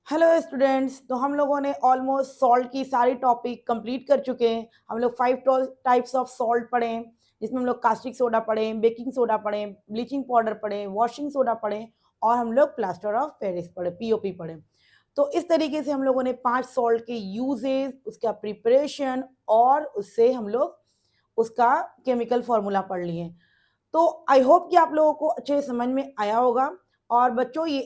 Hello students. तो हम लोगों ने ऑलमोस्ट सॉल्ट की सारी टॉपिक कंप्लीट कर चुके हैं। हम लोग 5 टाइप्स ऑफ सॉल्ट पढ़े हैं, जिसमें हम लोग कास्टिक सोडा पढ़े, बेकिंग सोडा पढ़े, ब्लीचिंग पाउडर पढ़े, वॉशिंग सोडा पढ़े और हम लोग प्लास्टर ऑफ पेरिस पढ़े, पीओपी पढ़े। तो इस तरीके से हम लोगों ने 5 सॉल्ट के यूजेस, उसका प्रिपरेशन और उससे हम लोग उसका केमिकल फॉर्मूला पढ़ लिए। तो आई होप कि आप लोगों को अच्छे समझ में आया होगा। और बच्चों, ये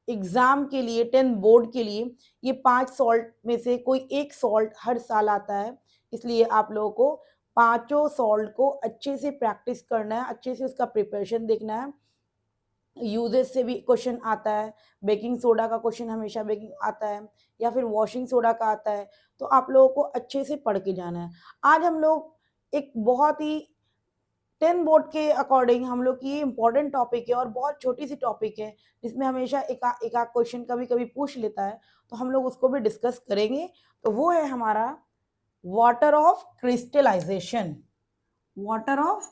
एग्जाम के लिए 10 बोर्ड के लिए ये 5 सॉल्ट में से कोई एक सॉल्ट हर साल आता है। इसलिए आप लोगों को पांचों सॉल्ट को अच्छे से प्रैक्टिस करना है, अच्छे से उसका प्रिपरेशन देखना है। यूजेस से भी क्वेश्चन आता है, बेकिंग सोडा का क्वेश्चन हमेशा बेकिंग आता है या फिर वॉशिंग सोडा का आता है। तो आप लोगों को अच्छे से पढ़ के जाना है। आज हम लोग एक बहुत ही 10 बोर्ड के अकॉर्डिंग हम लोग की ये इंपॉर्टेंट टॉपिक है और बहुत छोटी सी टॉपिक है, जिसमें हमेशा एक क्वेश्चन कभी कभी पूछ लेता है। तो हम लोग उसको भी डिस्कस करेंगे। तो वो है हमारा water of crystallization. Water of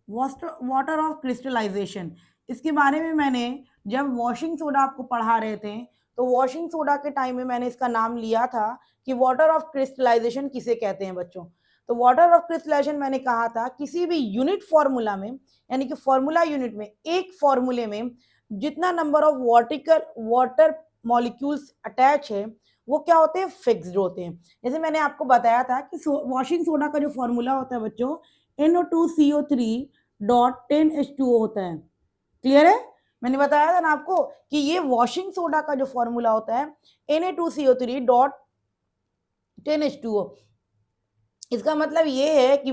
water of crystallization, इसके बारे में मैंने जब वॉशिंग सोडा आपको पढ़ा रहे थे, तो वॉशिंग सोडा के टाइम में मैंने इसका नाम लिया था कि वाटर ऑफ क्रिस्टलाइजेशन किसे कहते हैं बच्चों। तो वाटर ऑफ क्रिस्टलाइजेशन मैंने कहा था किसी भी यूनिट फॉर्मूला में, यानी कि फॉर्मूला यूनिट में एक फॉर्मूले में जितना number of water molecules attach है, वो क्या होते हैं, फिक्स्ड होते हैं। जैसे मैंने आपको बताया था कि वॉशिंग सोडा का जो फॉर्मूला होता है बच्चों, NO2CO3 डॉट 10H2O होता है। क्लियर है? मैंने बताया था ना आपको कि ये वॉशिंग सोडा का जो फॉर्मूला होता है Na2CO3 डॉट 10H2O। इसका मतलब ये है कि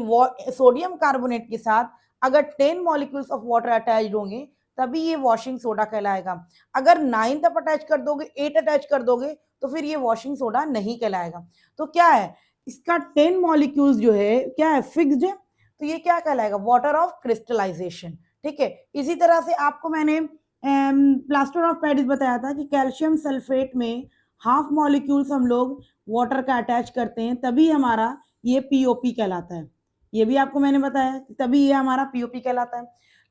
सोडियम कार्बोनेट के साथ अगर 10 मॉलिक्यूल्स ऑफ वाटर अटैच्ड होंगे, तभी ये वॉशिंग सोडा कहलाएगा। अगर 9 तक अटैच कर दोगे, 8 अटैच कर दोगे, तो फिर ये वॉशिंग सोडा नहीं कहलाएगा। तो क्या है, इसका 10 मॉलिक्यूल्स जो है क्या है, फिक्स्ड है। तो ये क्या कहलाएगा, वाटर ऑफ क्रिस्टलाइजेशन। ठीक है। इसी तरह से आपको मैंने प्लास्टर ऑफ पेरिस बताया था कि कैल्शियम सल्फेट में हाफ मॉलिक्यूल्स हम लोग वाटर का अटैच करते हैं, तभी हमारा ये पीओपी कहलाता है। ये भी आपको मैंने बताया, तभी ये हमारा पीओपी कहलाता है।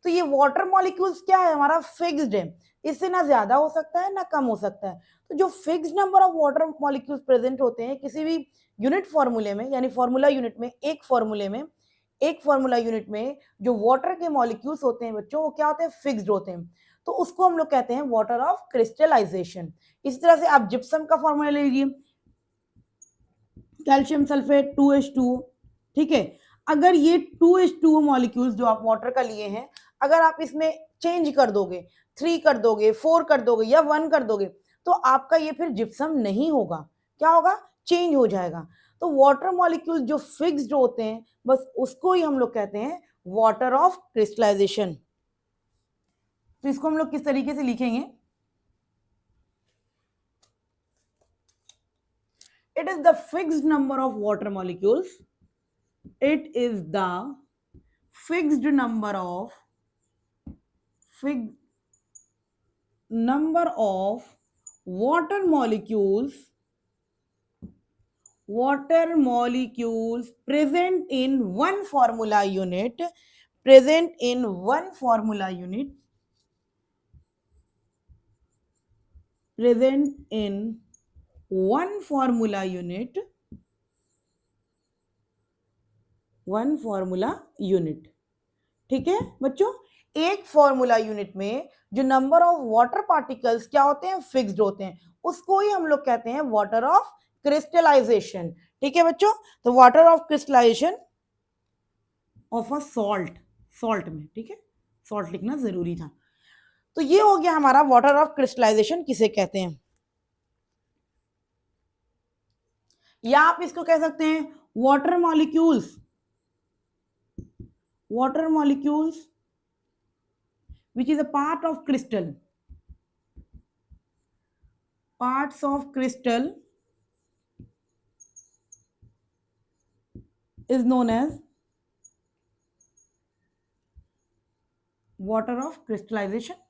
तो ये वाटर मॉलिक्यूल्स क्या है, हमारा फिक्स्ड है। इससे ना ज्यादा हो सकता है ना कम हो सकता है। तो जो fixed number of water molecules present होते हैं किसी भी यूनिट फॉर्मूले में, यानी फॉर्मूला यूनिट में, एक फॉर्मूला यूनिट में जो वाटर के मॉलिक्यूल्स होते हैं बच्चों, वो क्या होते हैं, फिक्स्ड होते हैं। तो उसको हम लोग कहते हैं वाटर ऑफ क्रिस्टलाइजेशन। इस तरह से आप जिप्सम का फॉर्मूला ले लीजिए, कैल्शियम सल्फेट 2H2O। ठीक है। अगर ये 2H2O मॉलिक्यूल्स जो आप वाटर का लिए हैं, अगर आप इसमें चेंज कर दोगे, 3 कर दोगे, 4 कर दोगे या 1 कर दोगे, तो आपका ये फिर जिप्सम नहीं होगा। क्या होगा, चेंज हो जाएगा। तो वाटर मॉलिक्यूल जो फिक्स्ड होते हैं, बस उसको ही हम लोग कहते हैं वाटर ऑफ क्रिस्टलाइजेशन। तो इसको हम लोग किस तरीके से लिखेंगे, it is the fixed number of water molecules, it is the fixed fixed number of water molecules present in one formula unit, present in one formula unit, present in one formula unit, one formula unit। ठीक है बच्चों, एक formula unit में जो number of water particles क्या होते हैं, fixed होते हैं, उसको ही हम लोग कहते हैं वाटर ऑफ क्रिस्टलाइजेशन। ठीक है बच्चों। तो water of crystallization of a salt, salt में, ठीक है, सॉल्ट लिखना जरूरी था। तो ये हो गया हमारा वाटर ऑफ क्रिस्टलाइजेशन किसे कहते हैं। या आप इसको कह सकते हैं water molecules, water molecules which is a part of crystal, parts of crystal is known as water of crystallization,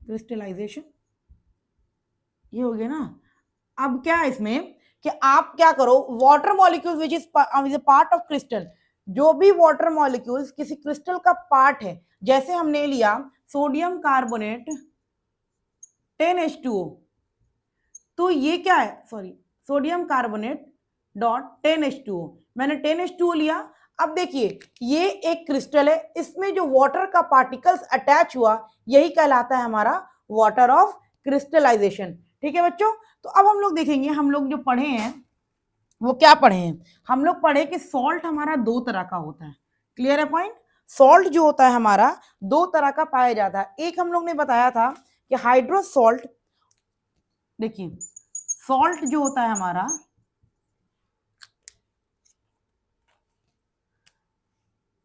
crystallization. ये हो गया ना। अब क्या है इसमें कि आप क्या करो, water molecules which is part of crystal, जो भी वाटर मॉलिक्यूल्स किसी क्रिस्टल का पार्ट है, जैसे हमने लिया सोडियम कार्बोनेट 10H2O, तो ये क्या है, sorry, sodium carbonate dot 10H2O, मैंने 10H2O लिया। अब देखिए ये एक क्रिस्टल है, इसमें जो वाटर का पार्टिकल्स अटैच हुआ यही कहलाता है हमारा वाटर ऑफ क्रिस्टलाइजेशन। ठीक है बच्चों, तो अब हम लोग देखेंगे, हम लोग जो पढ़े हैं वो क्या पढ़े हैं, हम लोग पढ़े कि सॉल्ट हमारा दो तरह का होता है। क्लियर है पॉइंट? सॉल्ट जो होता है हमारा दो तरह का पाया जाता है। एक हम लोग ने बताया था कि हाइड्रोसॉल्ट, देखिए सॉल्ट जो होता है हमारा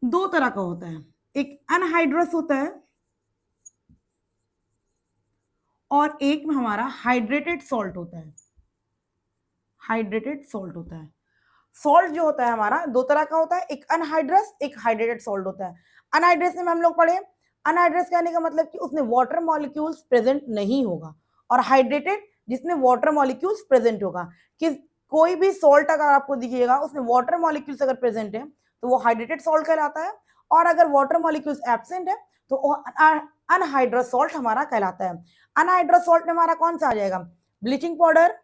दो तरह का होता है, एक अनहाइड्रस होता है और एक में हमारा हाइड्रेटेड सॉल्ट होता है। हाइड्रेटेड सॉल्ट होता है। सॉल्ट जो होता है हमारा दो तरह का होता है, एक अनहाइड्रस एक हाइड्रेटेड सॉल्ट होता है। अनहाइड्रस में हम लोग पढ़े, अनहाइड्रस कहने का मतलब कि उसमें वाटर मॉलिक्यूल्स प्रेजेंट नहीं होगा, और हाइड्रेटेड जिसमें वाटर मॉलिक्यूल्स प्रेजेंट होगा। कि कोई भी सॉल्ट अगर आपको दिखेगा उसमें वाटर मॉलिक्यूल्स अगर प्रेजेंट है तो वो हाइड्रेटेड सॉल्ट कहलाता है, और अगर वाटर मॉलिक्यूल्स एब्सेंट है तो अनहाइड्रस सॉल्ट हमारा कहलाता है। अनहाइड्रस सॉल्ट में हमारा कौन सा आ जाएगा, bleaching powder,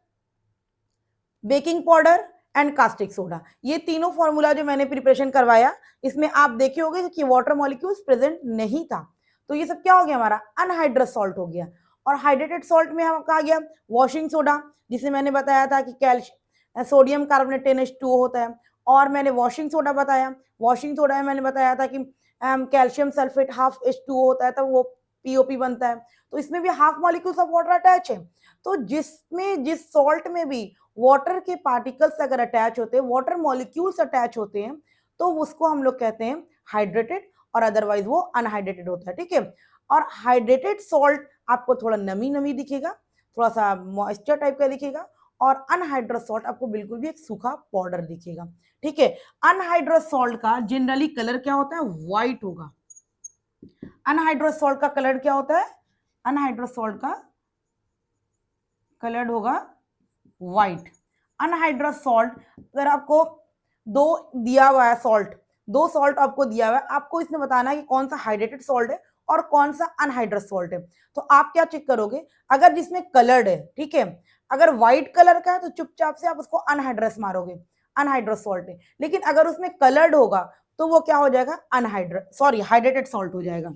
baking powder and caustic soda. ये तीनों फॉर्मूला जो मैंने प्रिपरेशन करवाया इसमें आप देखे होंगे कि वाटर मॉलिक्यूल्स प्रेजेंट नहीं था, तो ये सब क्या हो गया, हमारा अनहाइड्रस सॉल्ट हो गया। और हाइड्रेटेड सॉल्ट में हम कहा गया वॉशिंग सोडा, जिसे मैंने बताया था कि सोडियम कार्बोनेट 10H2O होता है, और मैंने वॉशिंग सोडा बताया, वॉशिंग सोडा में मैंने बताया था कि कैल्शियम सल्फेट हाफ H2O होता है, तब वो POP बनता है। तो इसमें भी half molecules of water attach है। तो जिस सॉल्ट में भी वाटर के पार्टिकल्स अगर अटैच होते हैं, वाटर मॉलिक्यूल्स अटैच होते हैं, तो उसको हम लोग कहते हैं हाइड्रेटेड, और अदरवाइज वो अनहाइड्रेटेड होता है। ठीक है, और हाइड्रेटेड सॉल्ट आपको थोड़ा नमी नमी दिखेगा, थोड़ा सा मॉइस्चर टाइप का दिखेगा, और अनहाइड्रस सॉल्ट आपको बिल्कुल भी एक सूखा पाउडर दिखेगा। ठीक है, अनहाइड्रस सॉल्ट का जनरली कलर क्या होता है, व्हाइट होगा। अनहाइड्रस सॉल्ट का कलर क्या होता है, अनहाइड्रस सॉल्ट का कलर होगा व्हाइट। अनहाइड्रस सॉल्ट, अगर आपको दो दिया हुआ है सॉल्ट, दो सॉल्ट आपको दिया हुआ है, आपको इसमें बताना है कि कौन सा हाइड्रेटेड सॉल्ट है और कौन सा अनहाइड्रस सॉल्ट है। तो आप क्या चेक करोगे, अगर जिसमें कलर्ड है, ठीक है, अगर व्हाइट कलर का है तो चुपचाप से आप उसको अनहाइड्रस मारोगे, अनहाइड्रस सॉल्ट है। लेकिन अगर उसमें कलर्ड होगा तो वो क्या हो जाएगा, हाइड्रेटेड सॉल्ट हो जाएगा।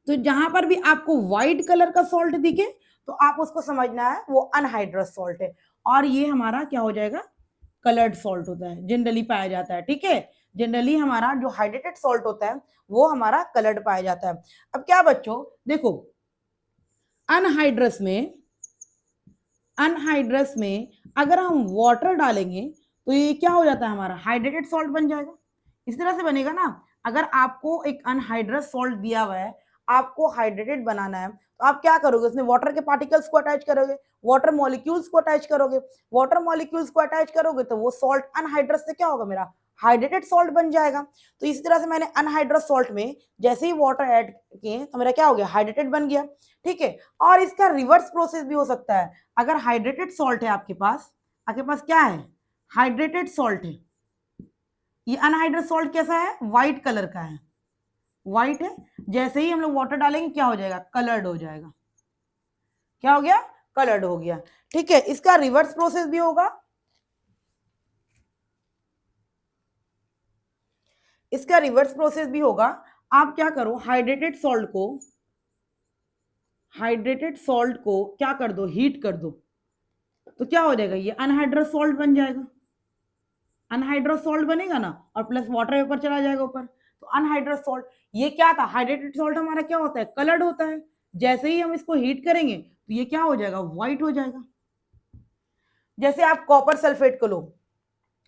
तो जहां पर भी आपको व्हाइट कलर का सॉल्ट दिखे तो आप उसको समझना है वो अनहाइड्रस सॉल्ट है, और ये हमारा क्या हो जाएगा, कलर्ड सॉल्ट होता है, जनरली पाया जाता है। ठीक है, जनरली हमारा जो हाइड्रेटेड सॉल्ट होता है वो हमारा कलर्ड पाया जाता है। अब क्या बच्चों देखो, अनहाइड्रस में अगर हम वाटर डालेंगे तो ये क्या हो जाता है, हमारा हाइड्रेटेड सॉल्ट बन जाएगा। इस तरह से बनेगा ना, अगर आपको एक अनहाइड्रस सॉल्ट दिया हुआ है, आपको हाइड्रेटेड बनाना है, तो आप क्या करोगे, उसमें वाटर के पार्टिकल्स को अटैच करोगे, वाटर मॉलिक्यूल्स को अटैच करोगे, वाटर मॉलिक्यूल्स को अटैच करोगे तो वो सॉल्ट अनहाइड्रस से क्या होगा, मेरा हाइड्रेटेड सॉल्ट बन जाएगा। तो इस तरह से मैंने अनहाइड्रस सॉल्ट में जैसे ही वाटर ऐड किए तो मेरा क्या हो गया, हाइड्रेटेड बन गया। ठीक है, और इसका रिवर्स प्रोसेस भी हो सकता है। अगर हाइड्रेटेड सॉल्ट है आपके पास क्या है, हाइड्रेटेड सॉल्ट है, ये अनहाइड्रस सॉल्ट कैसा है, व्हाइट कलर का है, व्हाइट है, जैसे ही हम लोग वाटर डालेंगे क्या हो जाएगा, कलर्ड हो जाएगा। क्या हो गया, कलर्ड हो गया। ठीक है, इसका रिवर्स प्रोसेस भी होगा, इसका रिवर्स प्रोसेस भी होगा। आप क्या करो, हाइड्रेटेड सॉल्ट को क्या कर दो, हीट कर दो, तो क्या हो जाएगा, ये अनहाइड्रस सॉल्ट बन जाएगा। अनहाइड्रस सॉल्ट बनेगा ना, और प्लस वाटर वेपर चला जाएगा ऊपर, तो अनहाइड्रस सॉल्ट। ये क्या था, हाइड्रेटेड सॉल्ट हमारा क्या होता है, कलर्ड होता है। जैसे ही हम इसको हीट करेंगे तो ये क्या हो जाएगा, व्हाइट हो जाएगा। जैसे आप कॉपर सल्फेट को लो,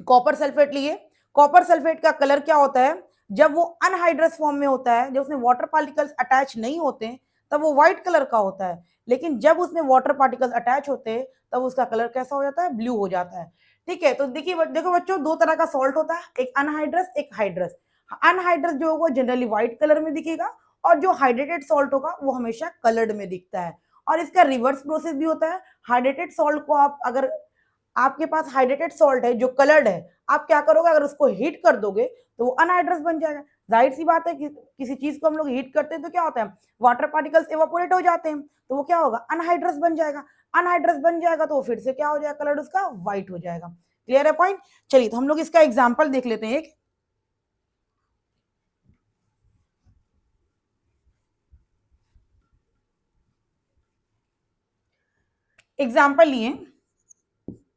कॉपर सल्फेट लिए, कॉपर सल्फेट का कलर क्या होता है, जब वो अनहाइड्रस फॉर्म में होता है, जब उसमें वाटर पार्टिकल्स अटैच नहीं होते तब वो व्हाइट कलर का होता है, लेकिन जब उसमें वाटर पार्टिकल्स अटैच होते हैं तब उसका कलर कैसा हो जाता है, ब्लू हो जाता है। ठीक है, तो देखिए देखो बच्चों, दो तरह का सॉल्ट होता है, एक अनहाइड्रस एक हाइड्रस। अनहाइड्रस जो होगा जनरली व्हाइट कलर में दिखेगा, और जो हाइड्रेटेड सॉल्ट होगा वो हमेशा कलर्ड में दिखता है। और इसका रिवर्स प्रोसेस भी होता है, हाइड्रेटेड सॉल्ट को आप अगर आपके पास हाइड्रेटेड सॉल्ट है जो कलर्ड है, आप क्या करोगे, अगर उसको हीट कर दोगे तो वो अनहाइड्रस बन जाएगा। जाहिर सी बात है कि किसी चीज को हम लोग हीट करते हैं तो क्या होता है, वाटर पार्टिकल्स इवापोरेट हो जाते हैं, तो वो क्या होगा, अनहाइड्रस बन जाएगा। अनहाइड्रस बन जाएगा तो फिर से क्या हो जाएगा, कलर उसका व्हाइट हो जाएगा। क्लियर है पॉइंट? चलिए तो हम लोग इसका एग्जाम्पल देख लेते हैं। एक एग्जाम्पल लिए,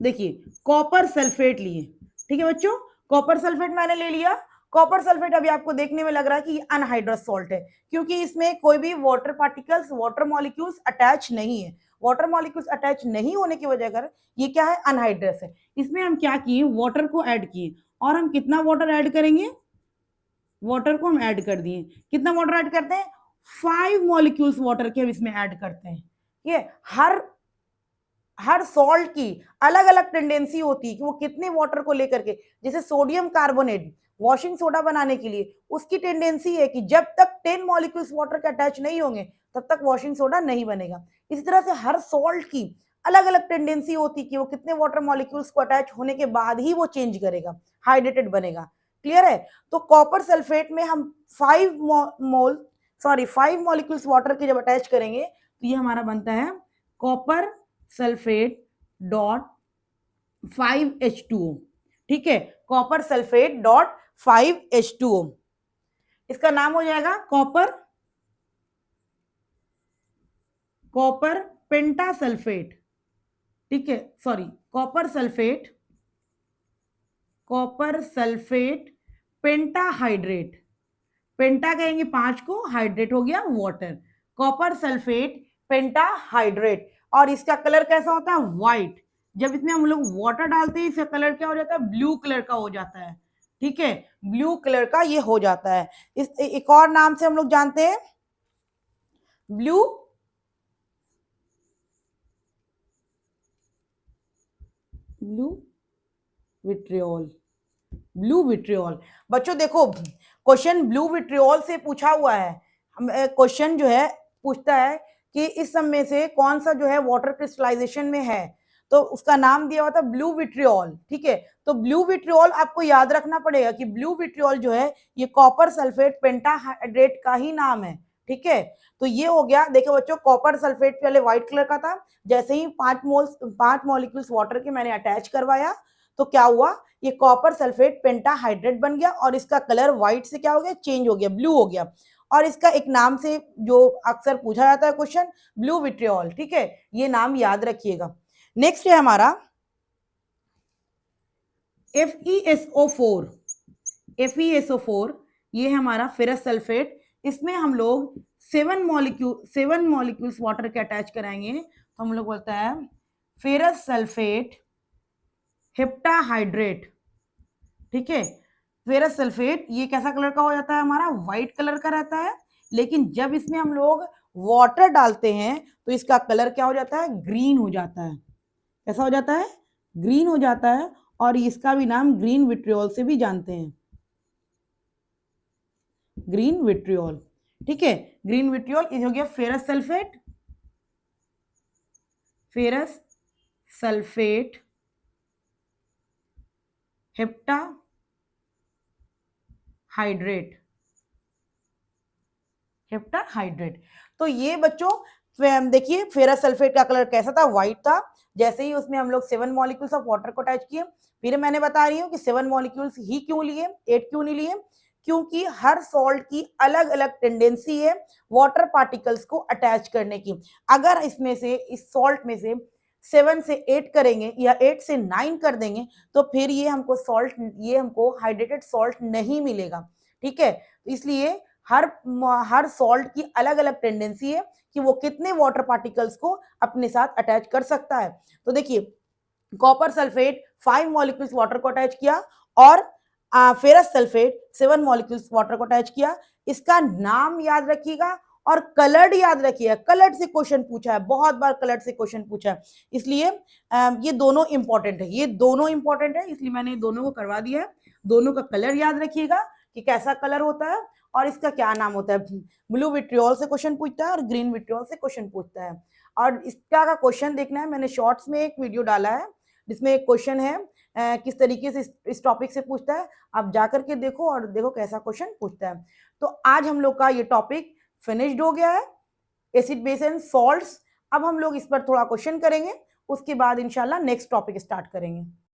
देखिए कॉपर सल्फेट लिए, ठीक है बच्चों, कॉपर सल्फेट मैंने ले लिया। कॉपर सल्फेट अभी आपको देखने में लग रहा है कि ये अनहाइड्रस सॉल्ट है, क्योंकि इसमें कोई भी water particles, water molecules attach नहीं है। वाटर मॉलिक्यूल्स अटैच नहीं होने की वजह कर ये क्या है, अनहाइड्रस है। इसमें हम क्या किए, वाटर को ऐड किए, और हम कितना वाटर ऐड करेंगे, वाटर को हम ऐड कर दिए। कितना वाटर ऐड करते हैं, 5 मॉलिक्यूल्स वाटर के हम इसमें ऐड करते हैं। ये हर सॉल्ट की अलग अलग टेंडेंसी होती है कि वो कितने वाटर को लेकर के, जैसे सोडियम कार्बोनेट वॉशिंग सोडा बनाने के लिए उसकी टेंडेंसी है कि जब तक 10 मॉलिक्यूल्स वाटर के अटैच नहीं होंगे तब तक वॉशिंग सोडा नहीं बनेगा। इसी तरह से हर सॉल्ट की अलग अलग टेंडेंसी होती है कि वो कितने वाटर मॉलिक्यूल्स को अटैच होने के बाद ही वो चेंज करेगा, हाइड्रेटेड बनेगा। क्लियर है? तो कॉपर सल्फेट में हम 5 मॉलिक्यूल्स वाटर के जब अटैच करेंगे तो ये हमारा बनता है कॉपर सल्फेट डॉट 5H2O। ठीक है, कॉपर सल्फेट डॉट 5H2O, इसका नाम हो जाएगा कॉपर पेंटा सल्फेट। ठीक है, सॉरी, कॉपर सल्फेट पेंटाहाइड्रेट। पेंटा कहेंगे 5 को, हाइड्रेट हो गया वाटर, कॉपर सल्फेट पेंटाहाइड्रेट। और इसका कलर कैसा होता है, व्हाइट। जब इसमें हम लोग वाटर डालते हैं इसका कलर क्या हो जाता है, ब्लू कलर का हो जाता है। ठीक है, ब्लू कलर का ये हो जाता है। इस एक और नाम से हम लोग जानते हैं, ब्लू विट्रियोल। ब्लू विट्रियोल, बच्चों देखो क्वेश्चन ब्लू विट्रियोल से पूछा हुआ है। क्वेश्चन जो है पूछता है कि इस सब में से कौन सा जो है वाटर क्रिस्टलाइजेशन में है, तो उसका नाम दिया हुआ था ब्लू विट्रियोल। ठीक है, तो ब्लू विट्रियोल आपको याद रखना पड़ेगा कि ब्लू विट्रियोल जो है ये कॉपर सल्फेट पेंटाहाइड्रेट का ही नाम है। ठीक है, तो ये हो गया। देखो बच्चों, कॉपर सल्फेट पहले व्हाइट कलर का था, जैसे ही 5 मॉलिक्यूल्स वाटर के मैंने अटैच करवाया तो क्या हुआ, ये कॉपर सल्फेट पेंटाहाइड्रेट बन गया और इसका कलर व्हाइट से क्या हो गया, चेंज हो गया, ब्लू हो गया। और इसका एक नाम से जो अक्सर पूछा जाता है क्वेश्चन, ब्लू विट्रियोल। ठीक है, ये नाम याद रखिएगा। नेक्स्ट है हमारा FeSO4। FeSO4 ये है हमारा फेरस सल्फेट। इसमें हम लोग 7 मॉलिक्यूल्स वाटर के अटैच कराएंगे, तो हम लोग बोलता है फेरस सल्फेट हेप्टाहाइड्रेट। ठीक है, फेरस सल्फेट ये कैसा कलर का हो जाता है, हमारा व्हाइट कलर का रहता है। लेकिन जब इसमें हम लोग वाटर डालते हैं तो इसका कलर क्या हो जाता है, ग्रीन हो जाता है। कैसा हो जाता है, ग्रीन हो जाता है। और इसका भी नाम ग्रीन विट्रियोल से भी जानते हैं, ग्रीन विट्रियोल। ठीक है, ग्रीन विट्रियोल ये हो गया फेरस सल्फेट हेप्टाहाइड्रेट। तो ये बच्चों देखिए फेरस सल्फेट का कलर कैसा था, व्हाइट था। जैसे ही उसमें हम लोग 7 मॉलिक्यूल्स ऑफ वाटर को अटैच किए, फिर मैंने बता रही हूँ कि 7 मॉलिक्यूल्स ही क्यों लिए, 8 क्यों नहीं लिए, क्योंकि हर सॉल्ट की अलग अलग टेंडेंसी है वाटर पार्टिकल्स को अटैच करने की। अगर इसमें से, इस सॉल्ट में से 7 से 8 करेंगे या 8 से 9 कर देंगे तो फिर ये हमको हाइड्रेटेड सॉल्ट नहीं मिलेगा। ठीक है, इसलिए हर सॉल्ट की अलग अलग टेंडेंसी है कि वो कितने वाटर पार्टिकल्स को अपने साथ अटैच कर सकता है। तो देखिए कॉपर सल्फेट 5 मॉलिक्यूल्स वाटर को अटैच किया और फेरस सल्फेट 7 मॉलिक्यूल्स वाटर को अटैच किया। इसका नाम याद रखिएगा और कलर्ड याद रखिएगा। कलर्ड से क्वेश्चन पूछा है, बहुत बार कलर्ड से क्वेश्चन पूछा है, इसलिए ये दोनों इंपॉर्टेंट है, इसलिए मैंने दोनों को करवा दिया है। दोनों का कलर याद रखिएगा कि कैसा कलर होता है और इसका क्या नाम होता है। ब्लू विट्रियोल से क्वेश्चन पूछता है और ग्रीन विट्रियोल से क्वेश्चन पूछता है। और इसका का क्वेश्चन देखना है, मैंने शॉर्ट्स में एक वीडियो डाला है, जिसमें एक क्वेश्चन है किस तरीके से इस टॉपिक से पूछता है, आप जा करके देखो और देखो कैसा क्वेश्चन पूछता है। तो आज हम लोग का ये टॉपिक फिनिश्ड हो गया है, एसिड बेस एंड सॉल्ट्स। अब हम लोग इस पर थोड़ा क्वेश्चन करेंगे, उसके बाद इंशाल्लाह नेक्स्ट टॉपिक स्टार्ट करेंगे।